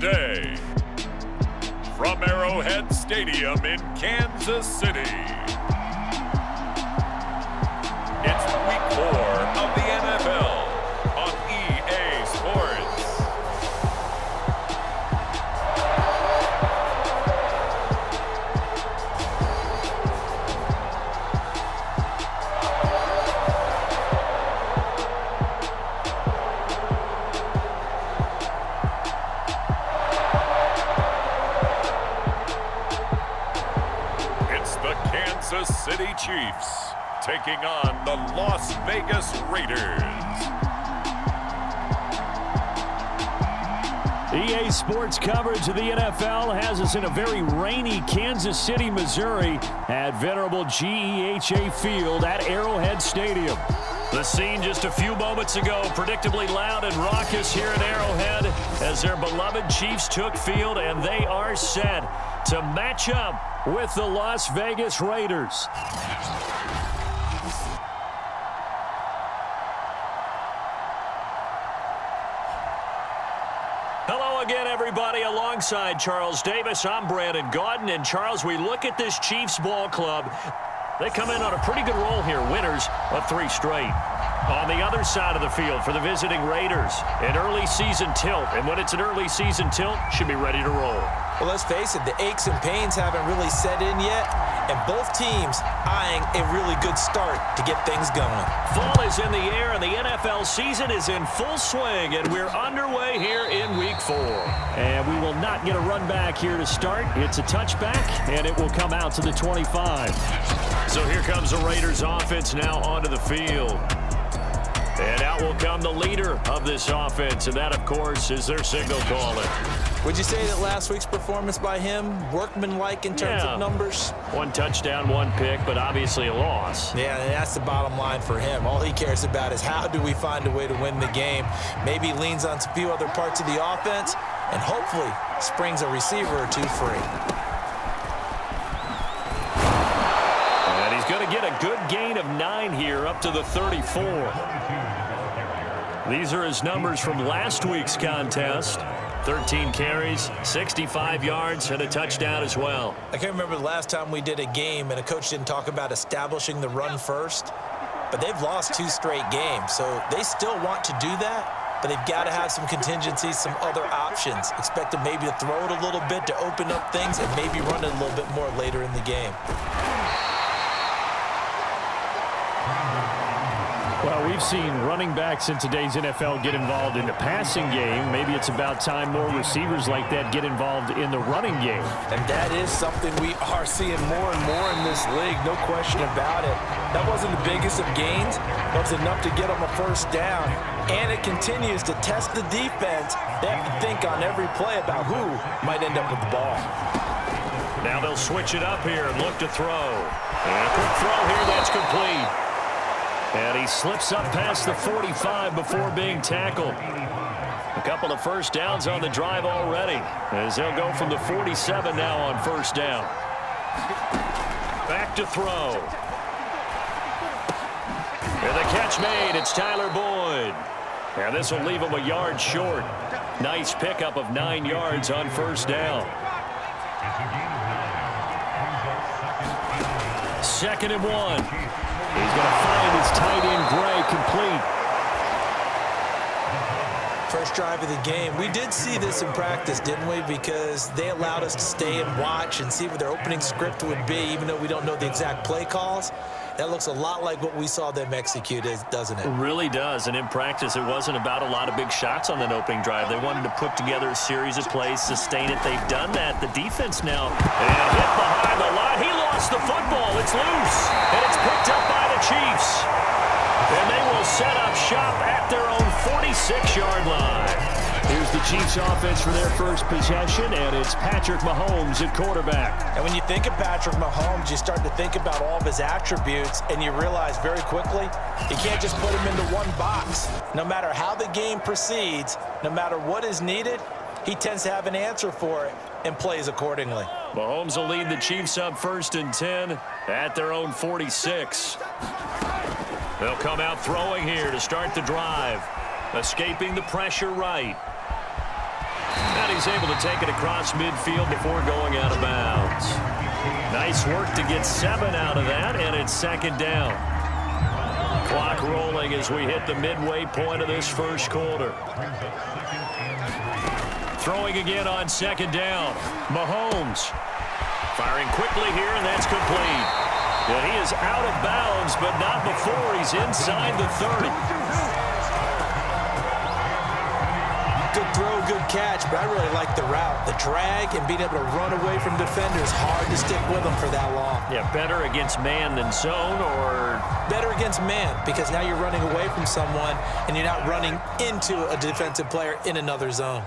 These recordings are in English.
today, from Arrowhead Stadium in Kansas City, it's Week 4 of the NFL on EA Sports. Kansas City Chiefs taking on the Las Vegas Raiders. EA Sports coverage of the NFL has us in a very rainy Kansas City, Missouri at venerable GEHA Field at Arrowhead Stadium. The scene just a few moments ago, predictably loud and raucous here at Arrowhead as their beloved Chiefs took field, and they are set to match up with the Las Vegas Raiders. Hello again, everybody. Alongside Charles Davis, I'm Brandon Gaudin. And Charles, we look at this Chiefs ball club. They come in on a pretty good roll here, winners of 3 straight. On the other side of the field for the visiting Raiders, an early season tilt. And when it's an early season tilt, should be ready to roll. Well, let's face it, the aches and pains haven't really set in yet, and both teams eyeing a really good start to get things going. Fall is in the air, and the NFL season is in full swing, and we're underway here in Week 4. And we will not get a run back here to start. It's a touchback, and it will come out to the 25. So here comes the Raiders offense now onto the field. And out will come the leader of this offense, and that, of course, is their signal caller. Would you say that last week's performance by him, workmanlike in terms of numbers? 1 touchdown, 1 pick, but obviously a loss. Yeah, and that's the bottom line for him. All he cares about is how do we find a way to win the game. Maybe he leans on a few other parts of the offense, and hopefully springs a receiver or 2 free. And he's going to get a good gain of 9 here, up to the 34. These are his numbers from last week's contest. 13 carries, 65 yards, and a touchdown as well. I can't remember the last time we did a game and a coach didn't talk about establishing the run first, but they've lost 2 straight games, so they still want to do that, but they've got to have some contingencies, some other options. Expect them maybe to throw it a little bit to open up things and maybe run it a little bit more later in the game. Well, we've seen running backs in today's NFL get involved in the passing game. Maybe it's about time more receivers like that get involved in the running game. And that is something we are seeing more and more in this league, no question about it. That wasn't the biggest of gains. That was enough to get them a first down. And it continues to test the defense. They have to think on every play about who might end up with the ball. Now they'll switch it up here and look to throw. And a quick throw here, that's complete. And he slips up past the 45 before being tackled. A couple of first downs on the drive already, as they'll go from the 47 now on first down. Back to throw. And the catch made. It's Tyler Boyd. And this will leave him a yard short. Nice pickup of 9 yards on first down. 2nd and 1. He's going to find his tight end, Gray, complete. First drive of the game. We did see this in practice, didn't we? Because they allowed us to stay and watch and see what their opening script would be, even though we don't know the exact play calls. That looks a lot like what we saw them execute, doesn't it? It really does. And in practice, it wasn't about a lot of big shots on that opening drive. They wanted to put together a series of plays, sustain it. They've done that. The defense now, and hit behind the line. He lost the football. It's loose, and it's picked up by the Chiefs. And they will set up shop at their own 46-yard line. Here's the Chiefs offense for their first possession, and it's Patrick Mahomes at quarterback. And when you think of Patrick Mahomes, you start to think about all of his attributes, and you realize very quickly you can't just put him into one box. No matter how the game proceeds, no matter what is needed, he tends to have an answer for it and plays accordingly. Mahomes will lead the Chiefs up 1st and 10 at their own 46. They'll come out throwing here to start the drive. Escaping the pressure right. And he's he's able to take it across midfield before going out of bounds. Nice work to get 7 out of that, and it's second down. Clock rolling as we hit the midway point of this first quarter. Throwing again on second down. Mahomes firing quickly here, and that's complete. And he is out of bounds, but not before he's inside the 30. Good throw, good catch, but I really like the route. The drag and being able to run away from defenders, hard to stick with them for that long. Yeah, better against man than zone, or? Better against man, because now you're running away from someone and you're not running into a defensive player in another zone.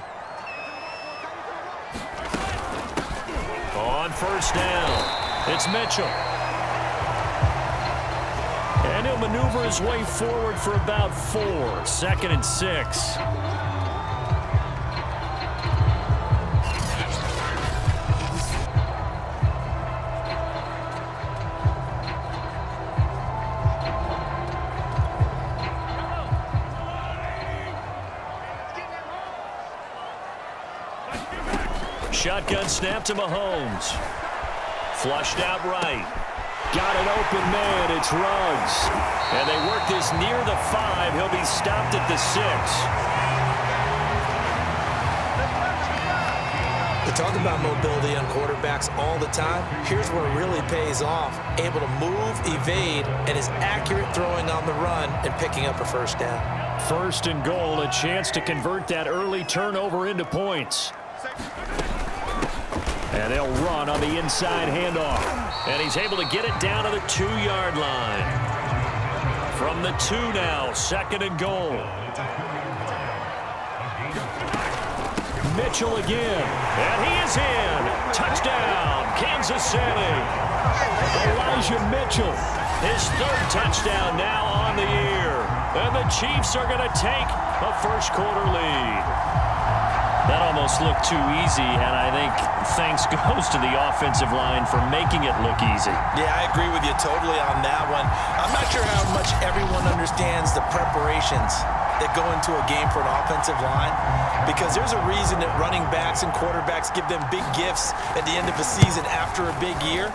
On first down, it's Mitchell. And he'll maneuver his way forward for about 4. 2nd and 6. Shotgun snap to Mahomes. Flushed out right. Got an open man. It's Ruggs. And they work this near the 5. He'll be stopped at the 6. We talk about mobility on quarterbacks all the time. Here's where it really pays off. Able to move, evade, and is accurate throwing on the run and picking up a first down. 1st and goal, a chance to convert that early turnover into points. And they'll run on the inside handoff. And he's able to get it down to the 2-yard line. From the 2 now, 2nd and goal. Mitchell again. And he is in. Touchdown, Kansas City. Elijah Mitchell. His 3rd touchdown now on the year. And the Chiefs are going to take a first quarter lead. That almost looked too easy, and I think thanks goes to the offensive line for making it look easy. Yeah, I agree with you totally on that one. I'm not sure how much everyone understands the preparations that go into a game for an offensive line, because there's a reason that running backs and quarterbacks give them big gifts at the end of a season after a big year.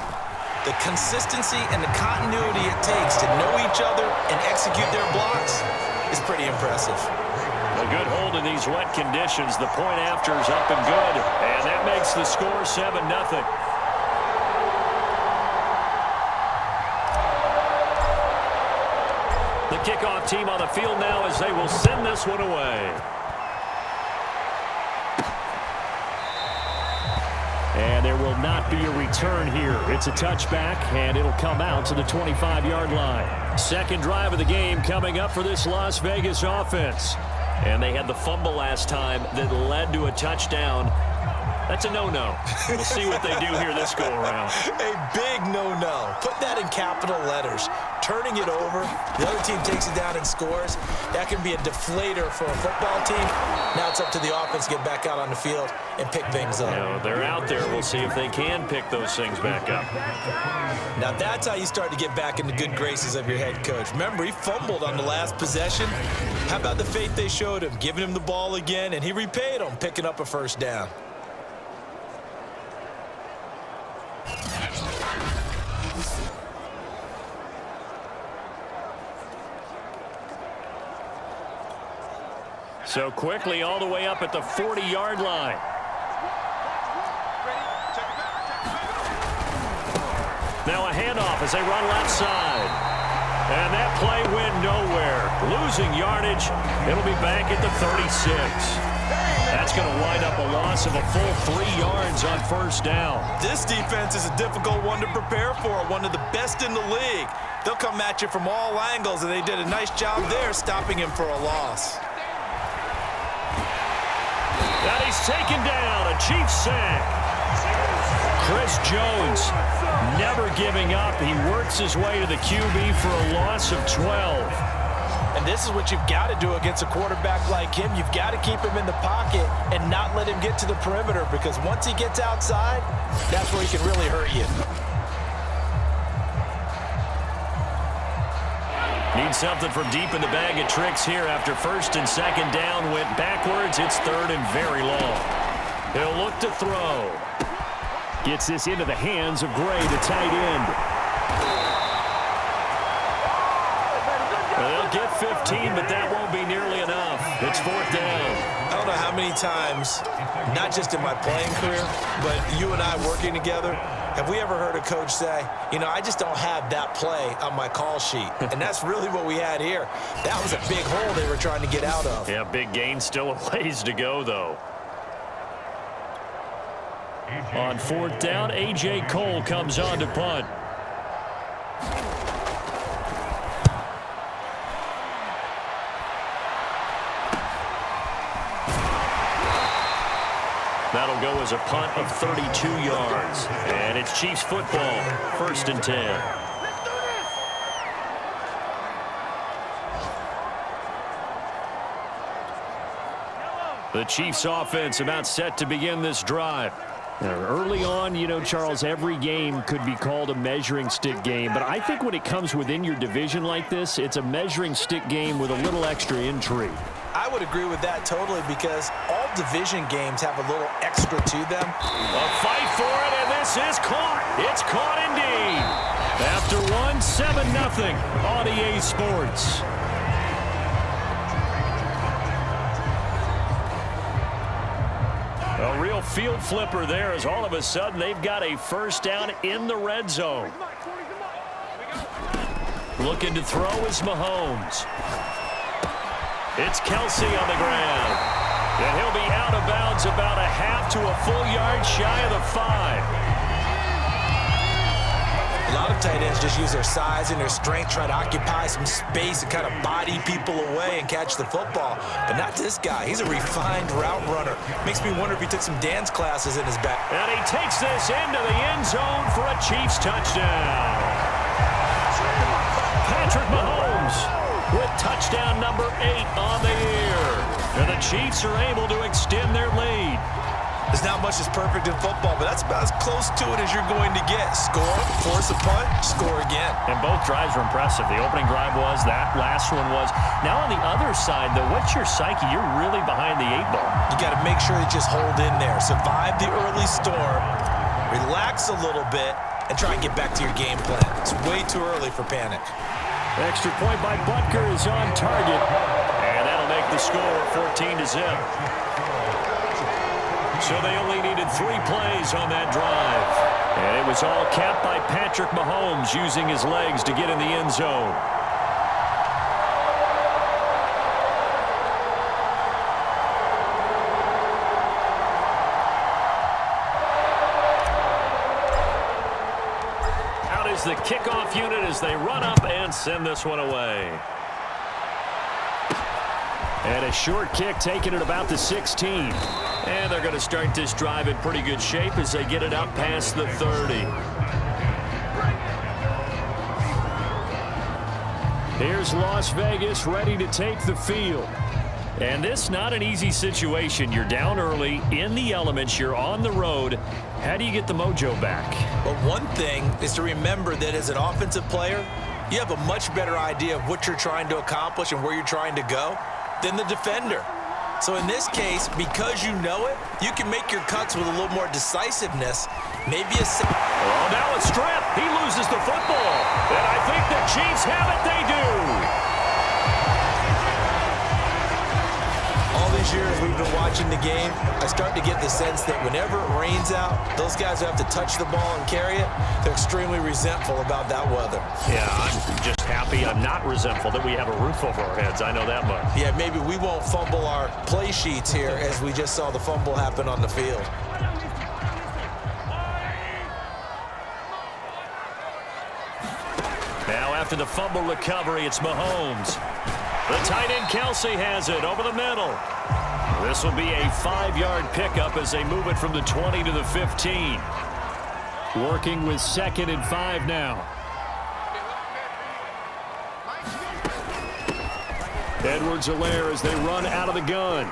The consistency and the continuity it takes to know each other and execute their blocks is pretty impressive. A good hold in these wet conditions. The point after is up and good. And that makes the score 7-0. The kickoff team on the field now as they will send this one away. And there will not be a return here. It's a touchback, and it'll come out to the 25-yard line. Second drive of the game coming up for this Las Vegas offense. And they had the fumble last time that led to a touchdown. That's a no-no. We'll see what they do here this go-around. A big no-no. Put that in capital letters. Turning it over, the other team takes it down and scores. That can be a deflator for a football team. Now it's up to the offense to get back out on the field and pick things up. You know, they're out there. We'll see if they can pick those things back up. Now that's how you start to get back in the good graces of your head coach. Remember, he fumbled on the last possession. How about the faith they showed him, giving him the ball again, and he repaid them, picking up a first down. So quickly all the way up at the 40-yard line. Now a handoff as they run left side. And that play went nowhere. Losing yardage. It'll be back at the 36. That's going to wind up a loss of a full 3 yards on first down. This defense is a difficult one to prepare for, one of the best in the league. They'll come at you from all angles, and they did a nice job there stopping him for a loss. And he's taken down, a Chiefs sack. Chris Jones never giving up. He works his way to the QB for a loss of 12. And this is what you've got to do against a quarterback like him. You've got to keep him in the pocket and not let him get to the perimeter, because once he gets outside, that's where he can really hurt you. Need something from deep in the bag of tricks here after first and second down went backwards. It's third and very long. He'll look to throw. Gets this into the hands of Gray, the tight end. They'll get 15, but that won't be nearly enough. It's 4th down. I don't know how many times, not just in my playing career, but you and I working together, have we ever heard a coach say, you know, I just don't have that play on my call sheet? And that's really what we had here. That was a big hole they were trying to get out of. Yeah, big gain, still a ways to go, though. On 4th down, A.J. Cole comes on to punt. That'll go as a punt of 32 yards. And it's Chiefs football, 1st and 10. The Chiefs offense about set to begin this drive. Now, early on, you know, Charles, every game could be called a measuring stick game. But I think when it comes within your division like this, it's a measuring stick game with a little extra intrigue. I would agree with that totally because all division games have a little extra to them. A fight for it, and this is caught. It's caught indeed. After one, 7-0 on EA Sports. A real field flipper there as all of a sudden they've got a 1st down in the red zone. Looking to throw is Mahomes. It's Kelsey on the ground. And he'll be out of bounds about a half to a full yard shy of the 5. A lot of tight ends just use their size and their strength, try to occupy some space and kind of body people away and catch the football. But not this guy. He's a refined route runner. Makes me wonder if he took some dance classes in his back. And he takes this into the end zone for a Chiefs touchdown. Patrick Mahomes with touchdown number 8 on the year. And the Chiefs are able to extend their lead. There's not much that's perfect in football, but that's about as close to it as you're going to get. Score, force a punt, score again. And both drives were impressive. The opening drive was, that last one was. Now on the other side, though, what's your psyche? You're really behind the 8 ball. You got to make sure you just hold in there. Survive the early storm, relax a little bit, and try and get back to your game plan. It's way too early for panic. Extra point by Butker is on target. And that'll make the score 14-0. So they only needed 3 plays on that drive. And it was all capped by Patrick Mahomes using his legs to get in the end zone. Out is the kickoff unit as they run up and send this one away. And a short kick taken at about the 16. And they're going to start this drive in pretty good shape as they get it up past the 30. Here's Las Vegas ready to take the field. And this not an easy situation. You're down early, in the elements, you're on the road. How do you get the mojo back? Well, one thing is to remember that as an offensive player, you have a much better idea of what you're trying to accomplish and where you're trying to go than the defender. So in this case, because you know it, you can make your cuts with a little more decisiveness. Maybe a... Oh, now a strip. He loses the football. And I think the Chiefs have it. They do. All these years we've been watching the game, I start to get the sense that whenever it rains out, those guys who have to touch the ball and carry it, they're extremely resentful about that weather. Yeah, I'm just happy. I'm not resentful that we have a roof over our heads. I know that much. Yeah, maybe we won't fumble our play sheets here as we just saw the fumble happen on the field. Now after the fumble recovery, it's Mahomes. The tight end Kelsey has it over the middle. This will be a 5-yard pickup as they move it from the 20 to the 15. Working with 2nd and 5 now. Edwards-Helaire as they run out of the gun.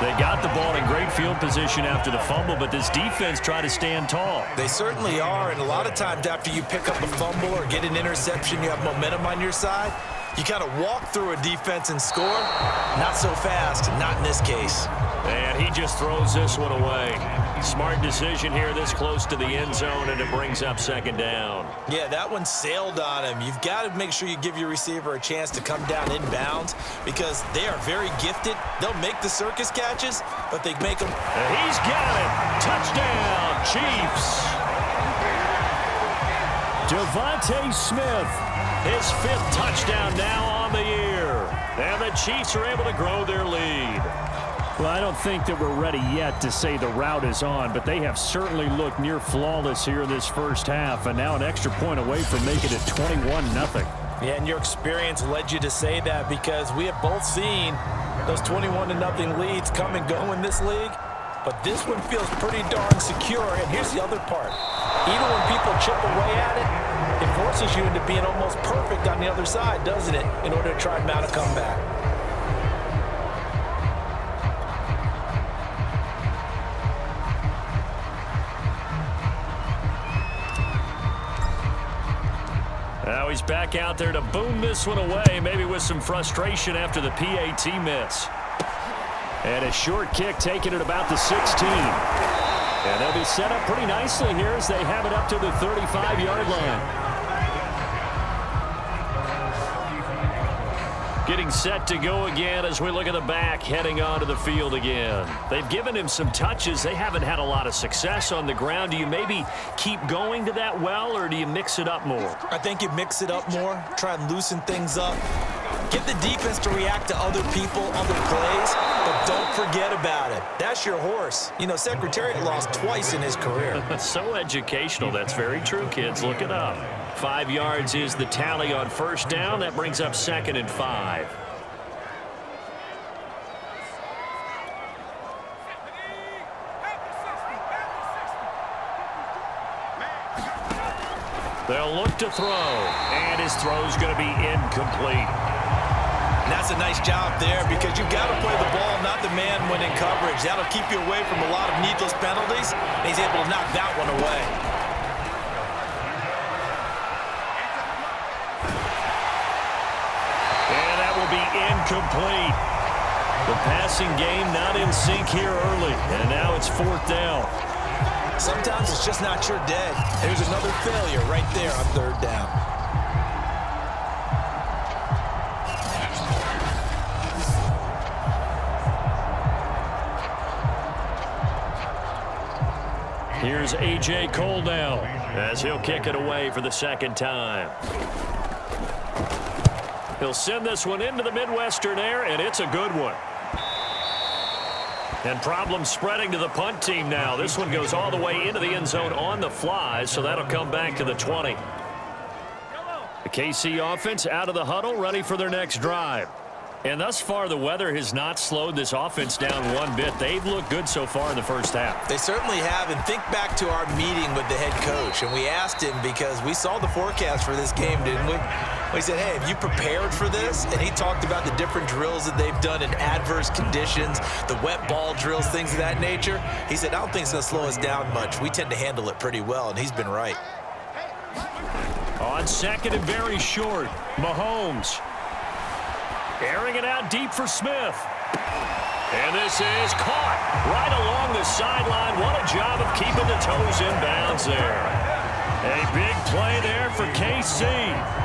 They got the ball in great field position after the fumble, but this defense tried to stand tall. They certainly are, and a lot of times after you pick up a fumble or get an interception, you have momentum on your side. You kind of walk through a defense and score. Not so fast, not in this case. And he just throws this one away. Smart decision here this close to the end zone, and it brings up second down. Yeah, that one sailed on him. You've got to make sure you give your receiver a chance to come down inbounds because they are very gifted. They'll make the circus catches, but they make them. And he's got it. Touchdown, Chiefs. Devontae Smith, his 5th touchdown now on the year. And the Chiefs are able to grow their lead. Well, I don't think that we're ready yet to say the route is on, but they have certainly looked near flawless here in this first half, and now an extra point away from making it 21-0. Yeah, and your experience led you to say that because we have both seen those 21-0 leads come and go in this league, but this one feels pretty darn secure. And here's the other part. Even when people chip away at it, it forces you into being almost perfect on the other side, doesn't it, in order to try and mount a comeback. Now he's back out there to boom this one away, maybe with some frustration after the PAT miss. And a short kick taken at about the 16. And they'll be set up pretty nicely here as they have it up to the 35-yard line. Getting set to go again as we look at the back heading onto the field again. They've given him some touches. They haven't had a lot of success on the ground. Do you maybe keep going to that well, or do you mix it up more? I think you mix it up more, try and loosen things up. Get the defense to react to other people, other plays, but don't forget about it. That's your horse. You know, Secretariat lost twice in his career. So educational. That's very true, kids. Look it up. 5 yards is the tally on first down. That brings up 2nd and 5. They'll look to throw, and his throw's going to be incomplete. And that's a nice job there because you've got to play the ball, not the man when in coverage. That'll keep you away from a lot of needless penalties, and he's able to knock that one away. And that will be incomplete. The passing game not in sync here early, and now it's 4th down. Sometimes it's just not your day. There's another failure right there on 3rd down. Here's A.J. Cole now as he'll kick it away for the 2nd time. He'll send this one into the Midwestern air, and it's a good one. And problems spreading to the punt team now. This one goes all the way into the end zone on the fly, so that'll come back to the 20. The KC offense out of the huddle, ready for their next drive. And thus far, the weather has not slowed this offense down one bit. They've looked good so far in the first half. They certainly have. And think back to our meeting with the head coach. And we asked him because we saw the forecast for this game, didn't we? We said, hey, have you prepared for this? And he talked about the different drills that they've done in adverse conditions, the wet ball drills, things of that nature. He said, I don't think it's going to slow us down much. We tend to handle it pretty well, and he's been right. On 2nd and very short, Mahomes. Airing it out deep for Smith. And this is caught right along the sideline. What a job of keeping the toes in bounds there. A big play there for KC.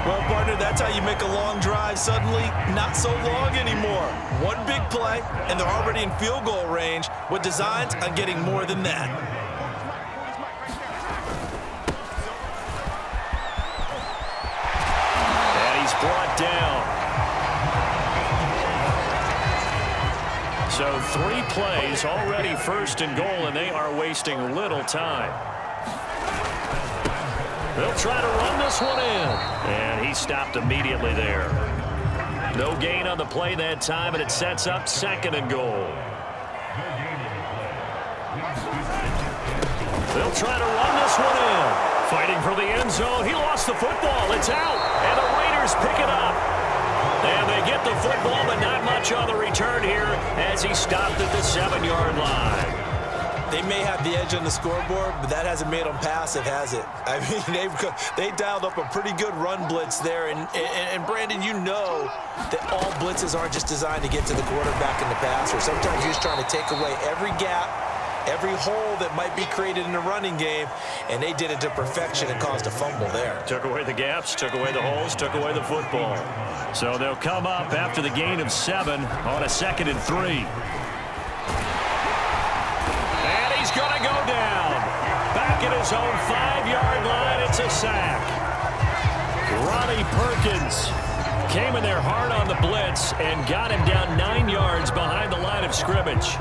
Well, partner, that's how you make a long drive suddenly not so long anymore. One big play, and they're already in field goal range with designs on getting more than that. And he's brought down. So 3 plays already 1st and goal, and they are wasting little time. They'll try to run this one in. And he stopped immediately there. No gain on the play that time, and it sets up 2nd and goal. They'll try to run this one in. Fighting for the end zone. He lost the football. It's out. And the Raiders pick it up. And they get the football, but not much on the return here as he stopped at the 7-yard line. They may have the edge on the scoreboard, but that hasn't made them passive, has it? I mean, they dialed up a pretty good run blitz there. And Brandon, you know that all blitzes aren't just designed to get to the quarterback and the passer. Sometimes you're just trying to take away every gap, every hole that might be created in the running game, and they did it to perfection and caused a fumble there. Took away the gaps, took away the holes, took away the football. So they'll come up after the gain of 7 on a 2nd and 3. And he's going to go down. Back at his own 5-yard line, it's a sack. Ronnie Perkins came in there hard on the blitz and got him down 9 yards behind the line of scrimmage.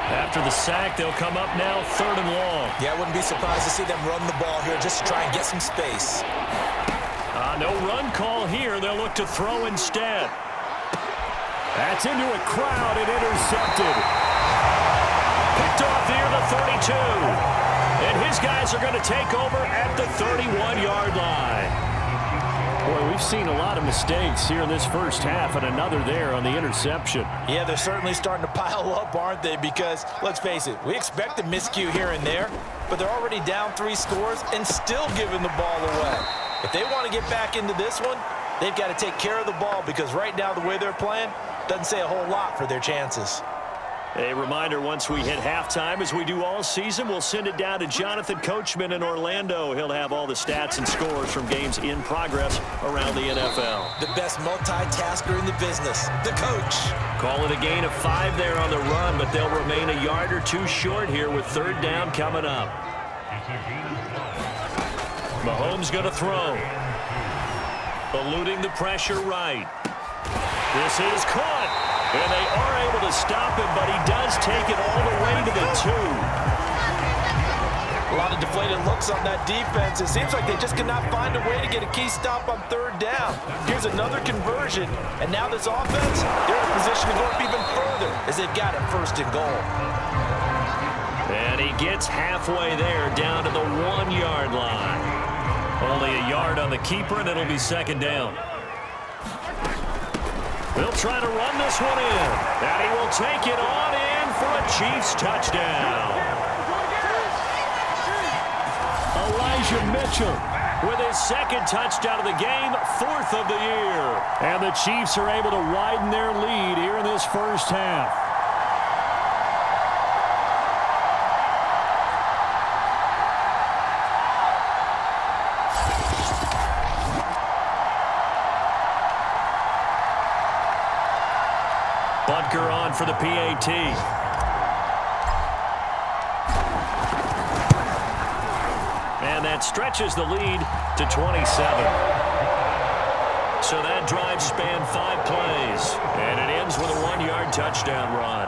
After the sack, they'll come up now 3rd and long. Yeah, I wouldn't be surprised to see them run the ball here just to try and get some space. No run call here. They'll look to throw instead. That's into a crowd and intercepted. Picked off near the 32. And his guys are going to take over at the 31-yard line. Boy, we've seen a lot of mistakes here in this first half, and another there on the interception. Yeah, they're certainly starting to pile up, aren't they? Because, let's face it, we expect a miscue here and there, but they're already down 3 scores and still giving the ball away. If they want to get back into this one, they've got to take care of the ball, because right now the way they're playing doesn't say a whole lot for their chances. A reminder, once we hit halftime, as we do all season, we'll send it down to Jonathan Coachman in Orlando. He'll have all the stats and scores from games in progress around the NFL. The best multitasker in the business, the coach. Call it a gain of 5 there on the run, but they'll remain a yard or 2 short here with 3rd down coming up. Mahomes going to throw. Eluding the pressure right. This is caught. And they are able to stop him, but he does take it all the way to the 2. A lot of deflated looks on that defense. It seems like they just cannot find a way to get a key stop on 3rd down. Here's another conversion, and now this offense, they're in a position to go up even further as they've got it 1st and goal. And he gets halfway there down to the 1-yard line. Only a yard on the keeper, and it'll be 2nd down. They'll try to run this one in, and he will take it on in for a Chiefs touchdown. Elijah Mitchell With his 2nd touchdown of the game, 4th of the year. And the Chiefs are able to widen their lead here in this first half. Butker on for the PAT. And that stretches the lead to 27. So that drive spanned 5 plays. And it ends with a 1-yard touchdown run.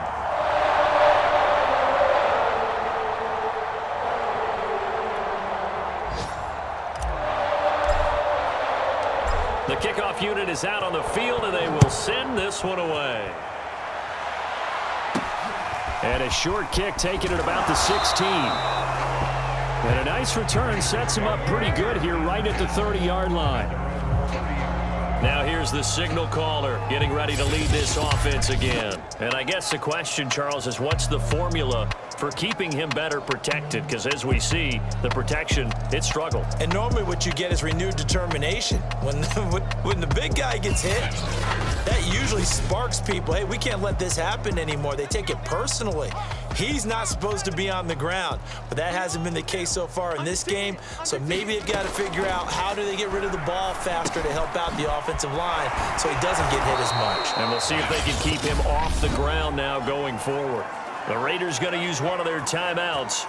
The kickoff unit is out on the field, and they will send this one away. And a short kick taken at about the 16. And a nice return sets him up pretty good here right at the 30-yard line. Now here's the signal caller getting ready to lead this offense again. And I guess the question, Charles, is what's the formula for keeping him better protected? Because as we see, the protection, it struggled. And normally what you get is renewed determination. When the big guy gets hit, that usually sparks people. Hey, we can't let this happen anymore. They take it personally. He's not supposed to be on the ground, but that hasn't been the case so far in this game. So maybe they've got to figure out how do they get rid of the ball faster to help out the offensive line so he doesn't get hit as much. And we'll see if they can keep him off the ground now going forward. The Raiders going to use one of their timeouts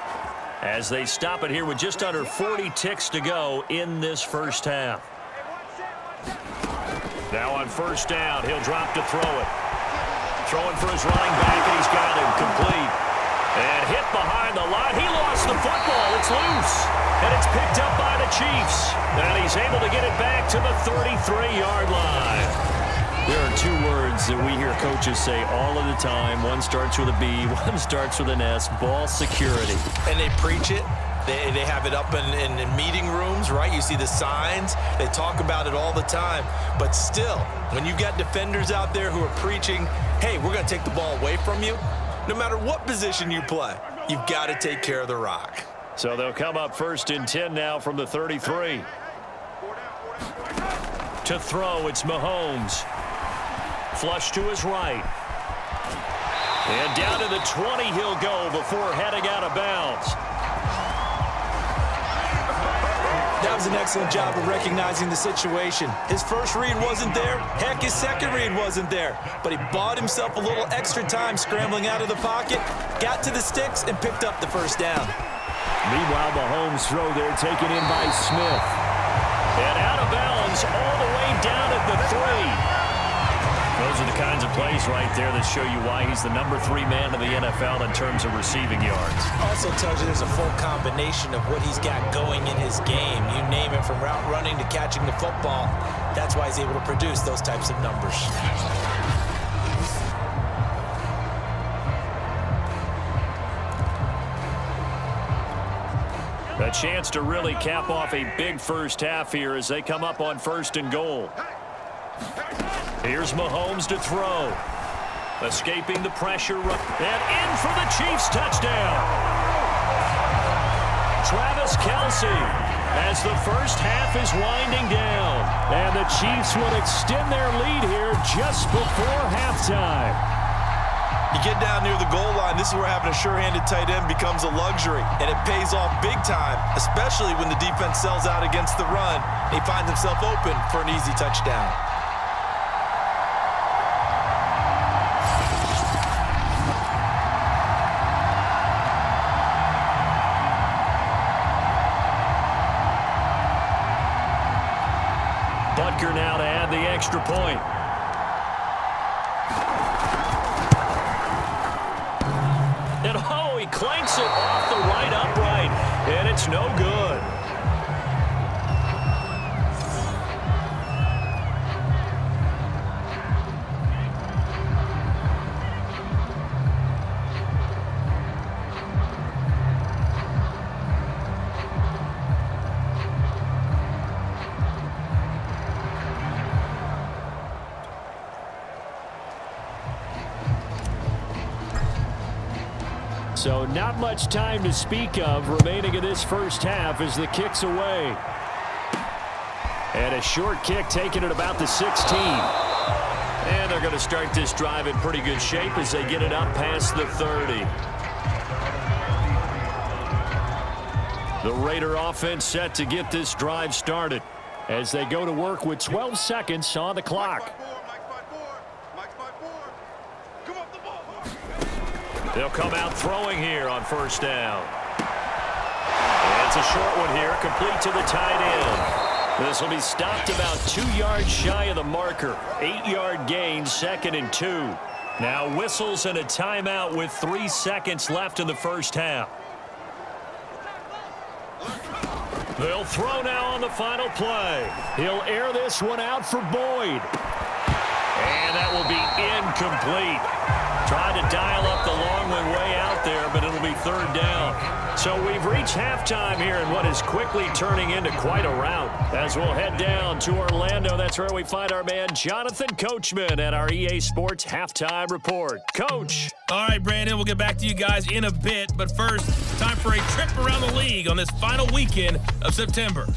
as they stop it here with just under 40 ticks to go in this first half. Now on first down, he'll drop to throw it. Throwing for his running back, and he's got him complete. And hit behind the line. He lost the football. It's loose. And it's picked up by the Chiefs. And he's able to get it back to the 33-yard line. There are 2 words that we hear coaches say all of the time. One starts with a B, one starts with an S, ball security. And they preach it. They have it up in meeting rooms, right? You see the signs. They talk about it all the time. But still, when you've got defenders out there who are preaching, hey, we're going to take the ball away from you, No matter what position you play, you've got to take care of the rock. So they'll come up 1st and 10 now from the 33. To throw, it's Mahomes. Flush to his right. And down to the 20 he'll go before heading out of bounds. That was an excellent job of recognizing the situation. His first read wasn't there. Heck, his second read wasn't there. But he bought himself a little extra time scrambling out of the pocket, got to the sticks, and picked up the first down. Meanwhile, Mahomes' throw there taken in by Smith. And out of bounds all the way down at the 3. Those are the kinds of plays right there that show you why he's the number 3 man in the NFL in terms of receiving yards. Also tells you there's a full combination of what he's got going in his game. You name it, from route running to catching the football. That's why he's able to produce those types of numbers. A chance to really cap off a big first half here as they come up on 1st and goal. Here's Mahomes to throw. Escaping the pressure. And in for the Chiefs touchdown. Travis Kelce as the first half is winding down. And the Chiefs will extend their lead here just before halftime. You get down near the goal line, this is where having a sure-handed tight end becomes a luxury, and it pays off big time, especially when the defense sells out against the run. He finds himself open for an easy touchdown. Butker now to add the extra point. And oh, he clanks it off the right upright, and it's no good. So not much time to speak of remaining in this first half as the kick's away. And a short kick taken at about the 16. And they're going to start this drive in pretty good shape as they get it up past the 30. The Raider offense set to get this drive started as they go to work with 12 seconds on the clock. They'll come out throwing here on 1st down. And it's a short one here, complete to the tight end. This will be stopped about 2 yards shy of the marker. 8-yard gain, 2nd and 2. Now whistles and a timeout with 3 seconds left in the first half. They'll throw now on the final play. He'll air this one out for Boyd. And that will be incomplete. Tried to dial up the long one way out there, but it'll be 3rd down. So we've reached halftime here in what is quickly turning into quite a rout. As we'll head down to Orlando, that's where we find our man Jonathan Coachman at our EA Sports Halftime Report. Coach. All right, Brandon, we'll get back to you guys in a bit. But first, time for a trip around the league on this final weekend of September.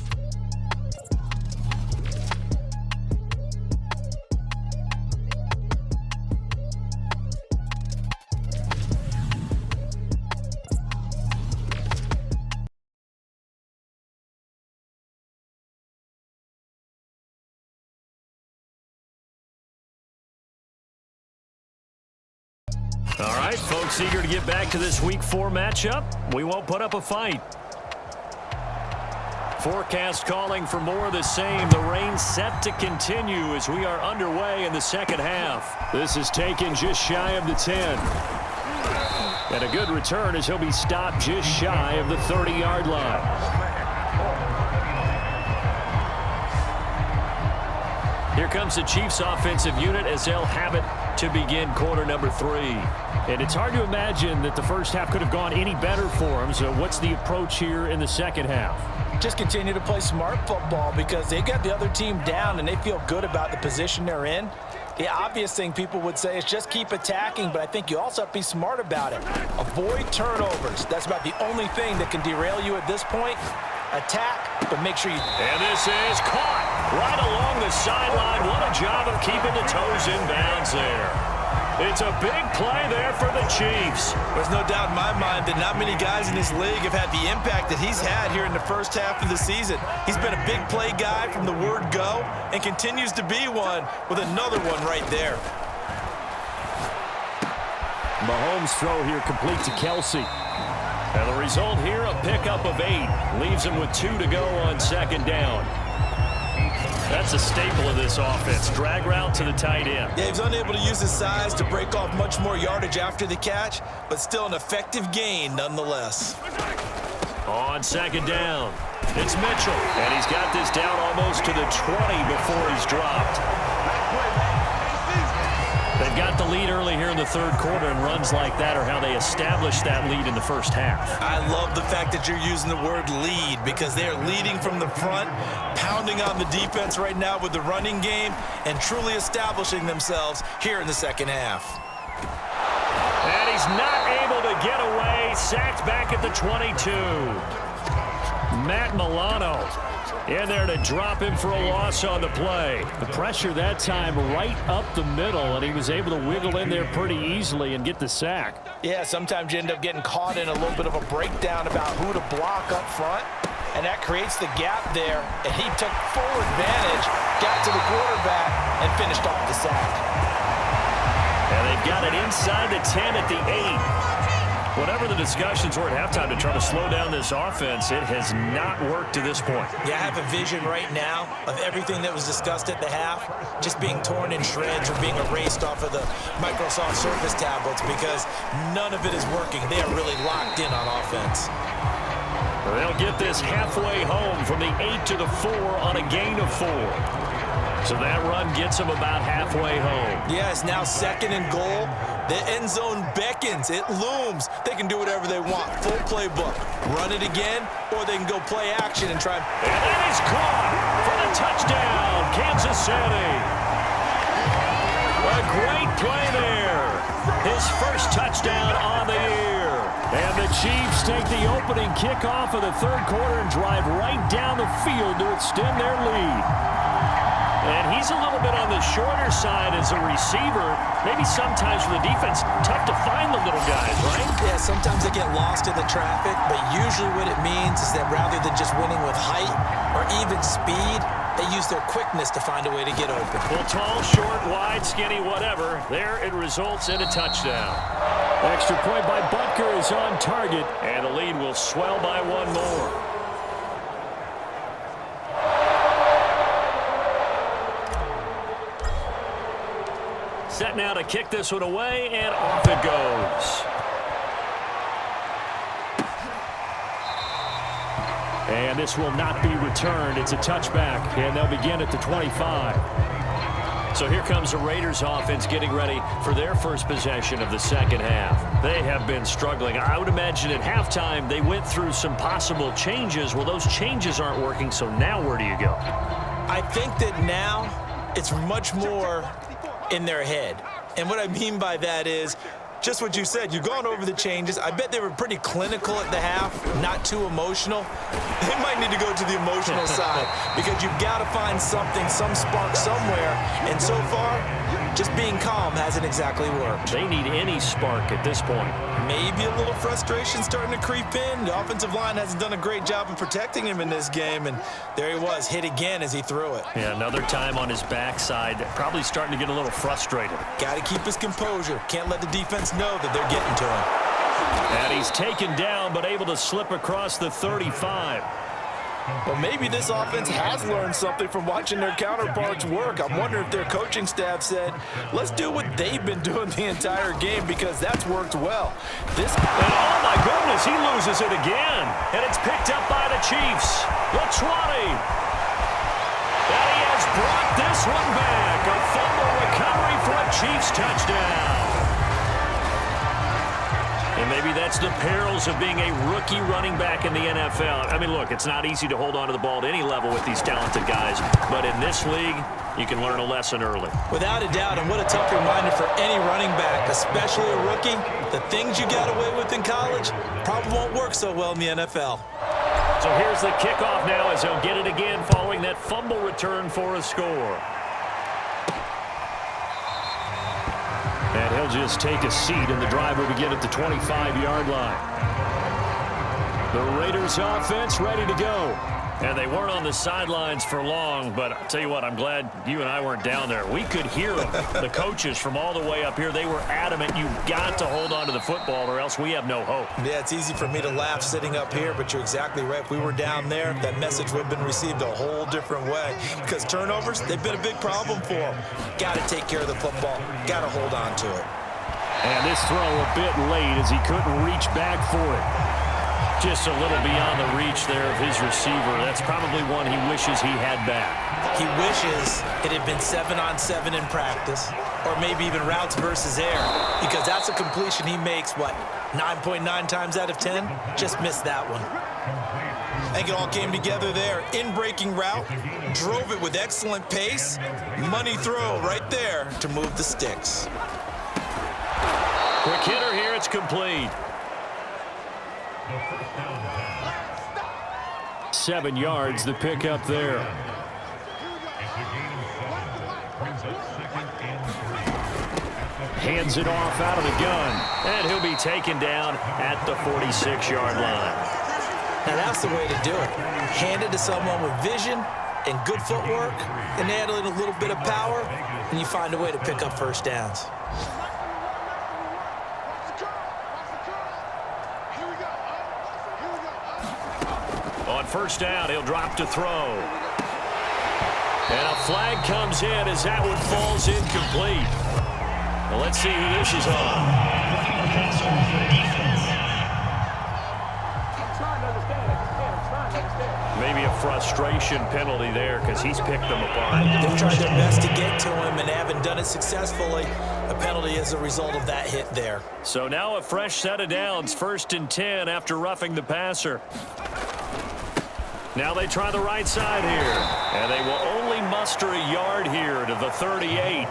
All right, folks, eager to get back to this Week 4 matchup. We won't put up a fight. Forecast calling for more of the same. The rain set to continue as we are underway in the second half. This is taken just shy of the 10. And a good return as he'll be stopped just shy of the 30-yard line. Here comes the Chiefs offensive unit as they'll have it to begin quarter number 3. And it's hard to imagine that the first half could have gone any better for them. So what's the approach here in the second half? Just continue to play smart football because they got the other team down and they feel good about the position they're in. The obvious thing people would say is just keep attacking, but I think you also have to be smart about it. Avoid turnovers. That's about the only thing that can derail you at this point. Attack, but make sure you... And this is caught right along the sideline. What a job of keeping the toes in bounds there. It's a big play there for the Chiefs. There's no doubt in my mind that not many guys in this league have had the impact that he's had here in the first half of the season. He's been a big play guy from the word go and continues to be one with another one right there. Mahomes' throw here complete to Kelsey. And the result here, a pickup of 8. Leaves him with 2 to go on second down. That's a staple of this offense. Drag route to the tight end. Yeah, he's unable to use his size to break off much more yardage after the catch, but still an effective gain nonetheless. On second down, it's Mitchell. And he's got this down almost to the 20 before he's dropped. They've got the lead early here in the third quarter, and runs like that are how they established that lead in the first half. I love the fact that you're using the word lead because they're leading from the front, pounding on the defense right now with the running game, and truly establishing themselves here in the second half. And he's not able to get away. Sacked back at the 22. Matt Milano in there to drop him for a loss on the play. The pressure that time right up the middle, and he was able to wiggle in there pretty easily and get the sack. Yeah, sometimes you end up getting caught in a little bit of a breakdown about who to block up front, and that creates the gap there, and he took full advantage, got to the quarterback, and finished off the sack. And they've got it inside the 10 at the 8. Whatever the discussions were at halftime to try to slow down this offense, it has not worked to this point. Yeah, I have a vision right now of everything that was discussed at the half just being torn in shreds or being erased off of the Microsoft Surface tablets because none of it is working. They are really locked in on offense. They'll get this halfway home from the 8 to the 4 on a gain of 4. So that run gets them about halfway home. Yeah, it's now second and goal. The end zone beckons. It looms. They can do whatever they want. Full playbook. Run it again, or they can go play action and try. And that is caught for the touchdown, Kansas City. A great play there. His first touchdown on the year. And the Chiefs take the opening kickoff of the third quarter and drive right down the field to extend their lead. And he's a little bit on the shorter side as a receiver. Maybe sometimes for the defense, tough to find the little guys, right? Yeah, sometimes they get lost in the traffic, but usually what it means is that rather than just winning with height or even speed, they use their quickness to find a way to get open. Well, tall, short, wide, skinny, whatever. There it results in a touchdown. Extra point by Butker is on target. And the lead will swell by 1 more. Set now to kick this one away, and off it goes. And this will not be returned. It's a touchback, and they'll begin at the 25. So here comes the Raiders offense getting ready for their first possession of the second half. They have been struggling. I would imagine at halftime they went through some possible changes. Well, those changes aren't working, so now where do you go? I think that now it's much more in their head. And what I mean by that is just what you said. You've gone over the changes. I bet they were pretty clinical at the half, not too emotional. They might need to go to the emotional side because you've got to find something, some spark somewhere. And so far, just being calm hasn't exactly worked. They need any spark at this point. Maybe a little frustration starting to creep in. The offensive line hasn't done a great job of protecting him in this game, and there he was, hit again as he threw it. Yeah, another time on his backside, probably starting to get a little frustrated. Got to keep his composure. Can't let the defense know that they're getting to him. And he's taken down, but able to slip across the 35. Well, maybe this offense has learned something from watching their counterparts work. I'm wondering if their coaching staff said, let's do what they've been doing the entire game because that's worked well. And oh, my goodness, he loses it again. And it's picked up by the Chiefs. The 20. And he has brought this one back. A fumble recovery for a Chiefs touchdown. And maybe that's the perils of being a rookie running back in the NFL. I mean, look, it's not easy to hold on to the ball at any level with these talented guys. But in this league, you can learn a lesson early. Without a doubt, and what a tough reminder for any running back, especially a rookie. The things you got away with in college probably won't work so well in the NFL. So here's the kickoff now as he'll get it again following that fumble return for a score. And he'll just take a seat, and the drive will begin at the 25-yard line. The Raiders offense ready to go. And they weren't on the sidelines for long, but I'll tell you what, I'm glad you and I weren't down there. We could hear them, the coaches from all the way up here. They were adamant, you've got to hold on to the football or else we have no hope. Yeah, it's easy for me to laugh sitting up here, but you're exactly right. If we were down there, that message would have been received a whole different way. Because turnovers, they've been a big problem for them. Got to take care of the football. Got to hold on to it. And this throw a bit late as he couldn't reach back for it. Just a little beyond the reach there of his receiver. That's probably one he wishes he had back. He wishes it had been 7-on-7 in practice, or maybe even routes versus air, because that's a completion he makes, 9.9 times out of 10? Just missed that one. I think it all came together there. In-breaking route, drove it with excellent pace. Money throw right there to move the sticks. Quick hitter here, it's complete. 7 yards, the pickup there. Hands it off out of the gun. And he'll be taken down at the 46-yard line. Now that's the way to do it. Hand it to someone with vision and good footwork, and add in a little bit of power, and you find a way to pick up first downs. On first down, he'll drop to throw. And a flag comes in as that one falls incomplete. Well, let's see who this is on. Maybe a frustration penalty there because he's picked them apart. They've tried their best to get to him and haven't done it successfully. A penalty as a result of that hit there. So now a fresh set of downs, 1st and 10 after roughing the passer. Now they try the right side here, and they will only muster a yard here to the 38.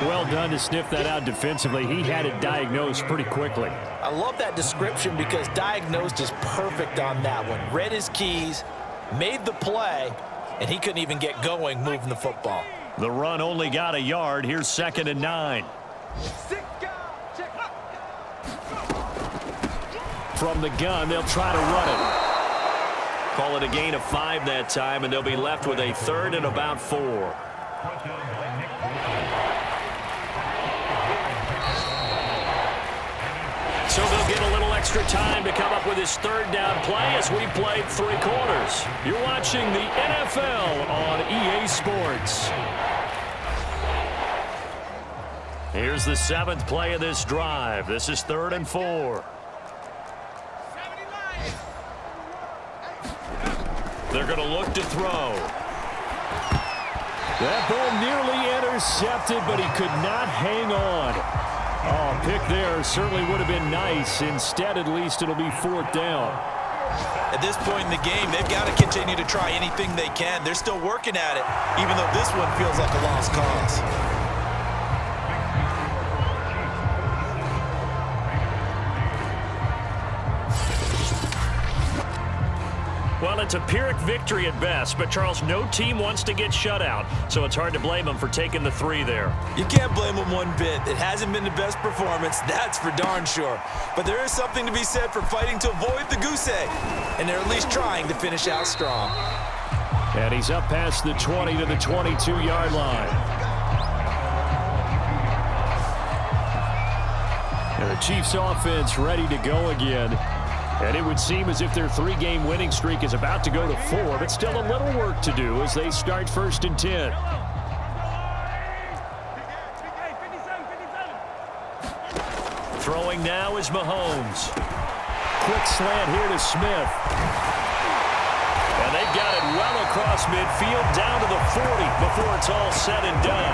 Well done to sniff that out defensively. He had it diagnosed pretty quickly. I love that description because diagnosed is perfect on that one. Read his keys, made the play, and he couldn't even get going moving the football. The run only got a yard. Here's 2nd and 9. From the gun, they'll try to run it. Call it a gain of 5 that time, and they'll be left with a 3rd and about 4. So they'll get a little extra time to come up with his 3rd down play as we played 3 quarters. You're watching the NFL on EA Sports. Here's the 7th play of this drive. This is 3rd and 4. They're going to look to throw. That ball nearly intercepted, but he could not hang on. Oh, pick there certainly would have been nice. Instead, at least, it'll be 4th down. At this point in the game, they've got to continue to try anything they can. They're still working at it, even though this one feels like a lost cause. Well, it's a Pyrrhic victory at best, but Charles, no team wants to get shut out, so it's hard to blame them for taking the 3 there. You can't blame them one bit. It hasn't been the best performance, that's for darn sure. But there is something to be said for fighting to avoid the goose egg, and they're at least trying to finish out strong. And he's up past the 20 to the 22-yard line. And the Chiefs offense ready to go again. And it would seem as if their 3-game winning streak is about to go to 4, but still a little work to do as they start 1st and 10. Throwing now is Mahomes. Quick slant here to Smith. And they they've got it well across midfield, down to the 40 before it's all said and done.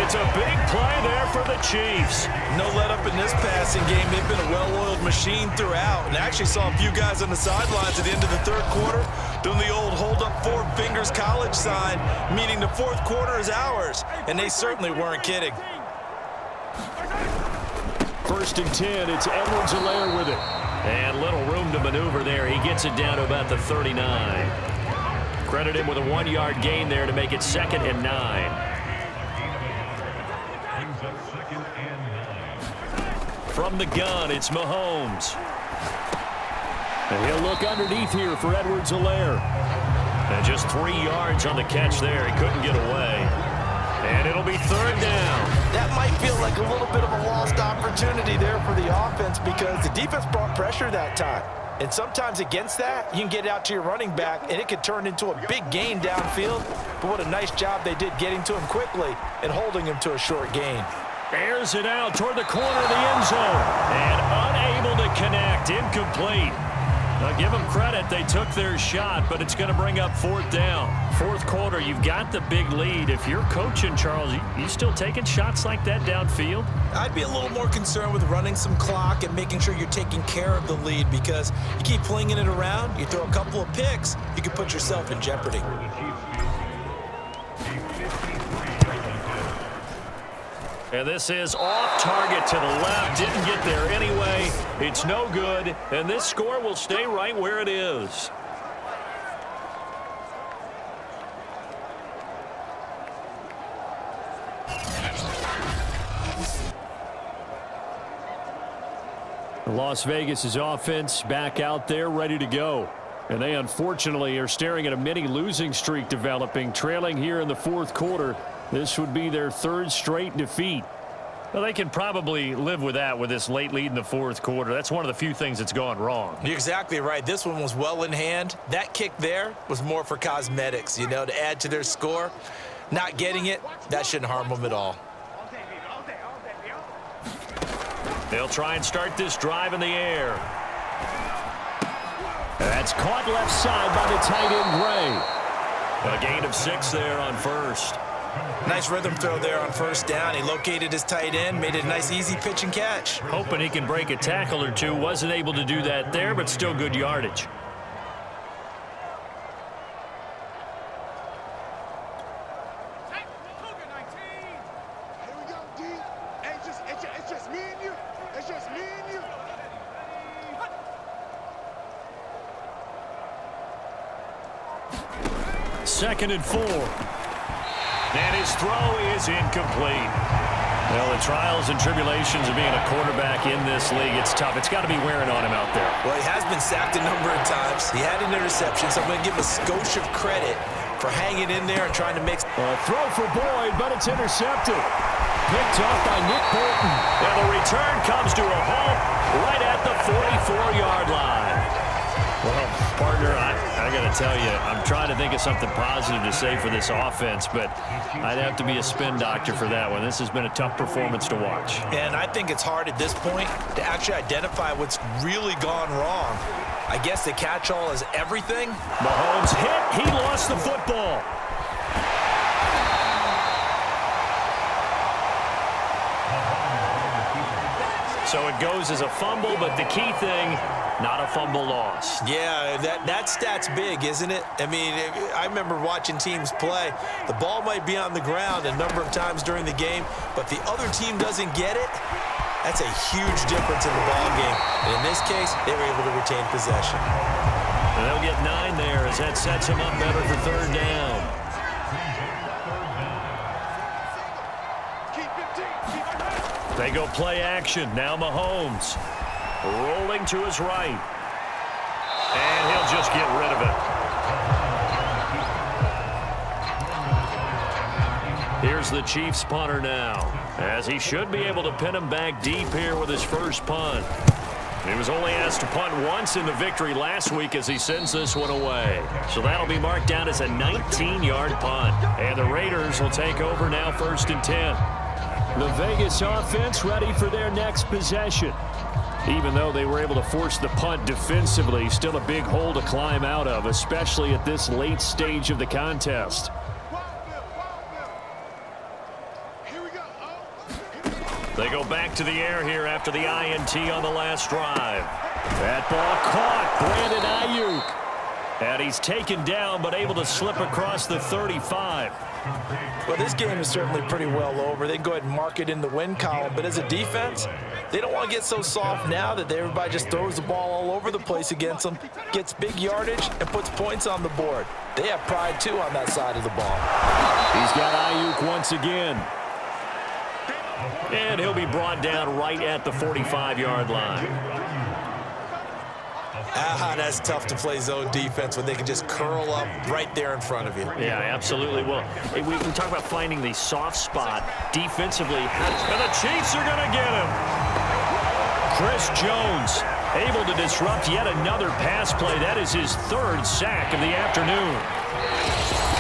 It's a big play there for the Chiefs. No let up in this passing game. They've been a well-oiled machine throughout. And I actually saw a few guys on the sidelines at the end of the third quarter doing the old hold up 4 fingers college sign, meaning the fourth quarter is ours. And they certainly weren't kidding. First and 10, it's Edwards-Helaire with it. And little room to maneuver there. He gets it down to about the 39. Credit him with a 1-yard gain there to make it 2nd and 9. From the gun, it's Mahomes. And he'll look underneath here for Edwards-Helaire. And just 3 yards on the catch there. He couldn't get away. And it'll be 3rd down. That might feel like a little bit of a lost opportunity there for the offense because the defense brought pressure that time. And sometimes against that, you can get out to your running back, and it could turn into a big gain downfield. But what a nice job they did getting to him quickly and holding him to a short gain. Airs it out toward the corner of the end zone. And unable to connect. Incomplete. Now, give them credit. They took their shot, but it's going to bring up 4th down. Fourth quarter, you've got the big lead. If you're coaching, Charles, you still taking shots like that downfield? I'd be a little more concerned with running some clock and making sure you're taking care of the lead because you keep flinging it around, you throw a couple of picks, you can put yourself in jeopardy. And this is off target to the left. Didn't get there anyway. It's no good. And this score will stay right where it is. Las Vegas' offense back out there ready to go. And they unfortunately are staring at a mini losing streak developing, trailing here in the fourth quarter. This would be their 3rd straight defeat. Well, they can probably live with that with this late lead in the fourth quarter. That's one of the few things that's gone wrong. You're exactly right. This one was well in hand. That kick there was more for cosmetics, you know, to add to their score. Not getting it, that shouldn't harm them at all. They'll try and start this drive in the air. That's caught left side by the tight end, Gray. A gain of 6 there on first. Nice rhythm throw there on first down. He located his tight end, made it a nice easy pitch and catch. Hoping he can break a tackle or two. Wasn't able to do that there, but still good yardage. Second and 4. And his throw is incomplete. Well, the trials and tribulations of being a quarterback in this league, it's tough. It's got to be wearing on him out there. Well, he has been sacked a number of times. He had an interception, so I'm going to give him a skosh of credit for hanging in there and trying to make... Throw for Boyd, but it's intercepted. Picked off by Nick Bolton. And the return comes to a halt right at the 44-yard line. Well, partner, I got to tell you, I'm trying to think of something positive to say for this offense, but I'd have to be a spin doctor for that one. This has been a tough performance to watch. And I think it's hard at this point to actually identify what's really gone wrong. I guess the catch-all is everything. Mahomes hit. He lost the football. So it goes as a fumble, but the key thing, not a fumble loss. Yeah, that stat's big, isn't it? I mean, I remember watching teams play. The ball might be on the ground a number of times during the game, but the other team doesn't get it. That's a huge difference in the ball game. And in this case, they were able to retain possession. And they'll get 9 there as that sets them up better for 3rd down. They go play action. Now Mahomes rolling to his right. And he'll just get rid of it. Here's the Chiefs punter now, as he should be able to pin him back deep here with his first punt. He was only asked to punt once in the victory last week as he sends this one away. So that'll be marked down as a 19-yard punt. And the Raiders will take over now 1st and 10. The Vegas offense ready for their next possession. Even though they were able to force the punt defensively, still a big hole to climb out of, especially at this late stage of the contest. They go back to the air here after the INT on the last drive. That ball caught. Brandon Ayuk. And he's taken down, but able to slip across the 35. Well, this game is certainly pretty well over. They can go ahead and mark it in the win column. But as a defense, they don't want to get so soft now that everybody just throws the ball all over the place against them, gets big yardage, and puts points on the board. They have pride, too, on that side of the ball. He's got Ayuk once again. And he'll be brought down right at the 45-yard line. That's tough to play zone defense when they can just curl up right there in front of you. Yeah, absolutely. Well, we can talk about finding the soft spot defensively. And the Chiefs are going to get him. Chris Jones able to disrupt yet another pass play. That is his third sack of the afternoon.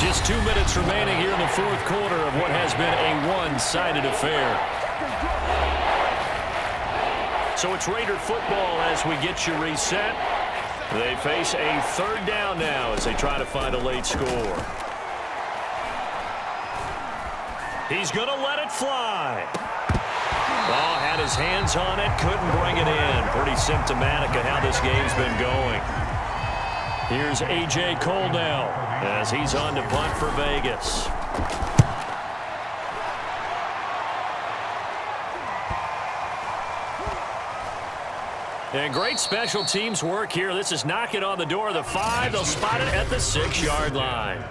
Just 2 minutes remaining here in the fourth quarter of what has been a one-sided affair. So it's Raider football as we get you reset. They face a third down now as they try to find a late score. He's going to let it fly. Oh, had his hands on it, couldn't bring it in. Pretty symptomatic of how this game's been going. Here's A.J. Cole now as he's on to punt for Vegas. And great special teams work here. This is knocking on the door of the 5. They'll spot it at the 6-yard line.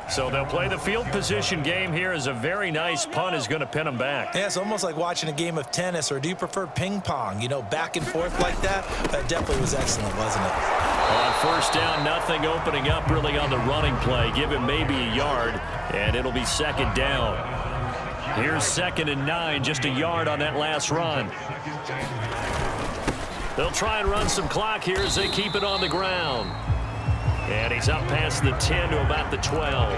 So they'll play the field position game here as a very nice punt is going to pin them back. Yeah, it's almost like watching a game of tennis, or do you prefer ping pong? You know, back and forth like that? That definitely was excellent, wasn't it? On first down, nothing opening up really on the running play. Give him maybe a yard, and it'll be second down. Here's 2nd and 9, just a yard on that last run. They'll try and run some clock here as they keep it on the ground. And he's up past the 10 to about the 12.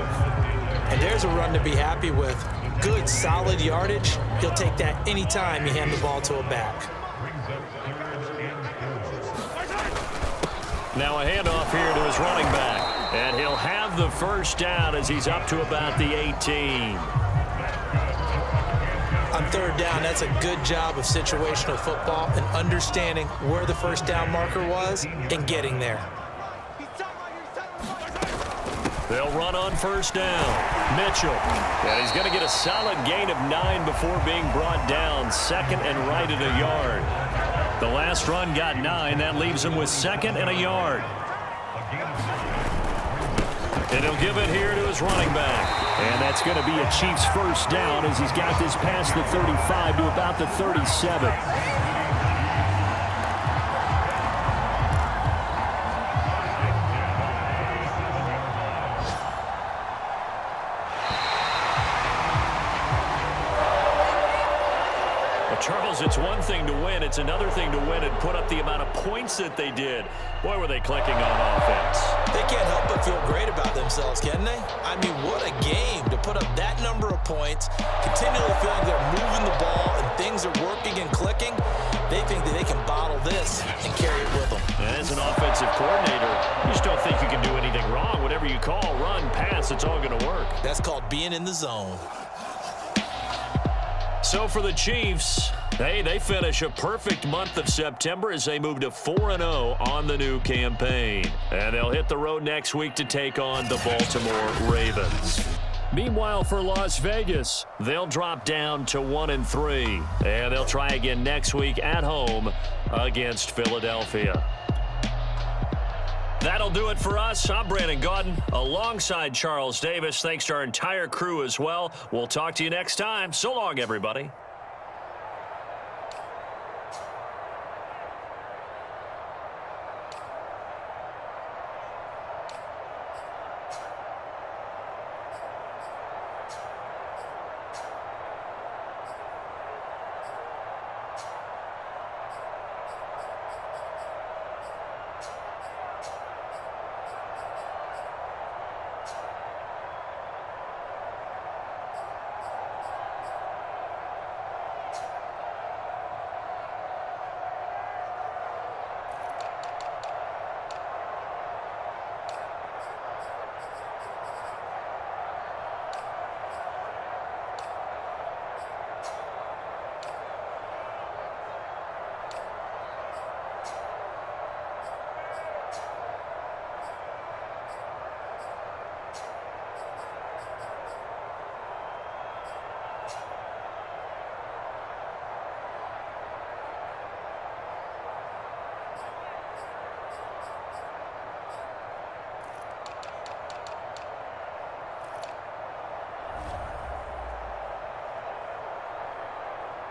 And there's a run to be happy with. Good, solid yardage. He'll take that anytime you hand the ball to a back. Now a handoff here to his running back. And he'll have the first down as he's up to about the 18. On third down, that's a good job of situational football and understanding where the first down marker was and getting there. They'll run on first down. Mitchell. And he's going to get a solid gain of 9 before being brought down. 2nd and right at a yard. The last run got 9. That leaves him with 2nd and a yard. And he'll give it here to his running back. And that's going to be a Chiefs first down as he's got this past the 35 to about the 37. Charles, it's one thing to win. It's another thing to win and put up the amount of points that they did. Boy, were they clicking on offense. They can't help but feel great about themselves, can they? I mean, what a game to put up that number of points, continually feeling they're moving the ball and things are working and clicking. They think that they can bottle this and carry it with them. And as an offensive coordinator, you just don't think you can do anything wrong. Whatever you call, run, pass, it's all going to work. That's called being in the zone. So for the Chiefs, hey, they finish a perfect month of September as they move to 4-0 on the new campaign. And they'll hit the road next week to take on the Baltimore Ravens. Meanwhile, for Las Vegas, they'll drop down to 1-3. And they'll try again next week at home against Philadelphia. That'll do it for us. I'm Brandon Gaudin alongside Charles Davis. Thanks to our entire crew as well. We'll talk to you next time. So long, everybody.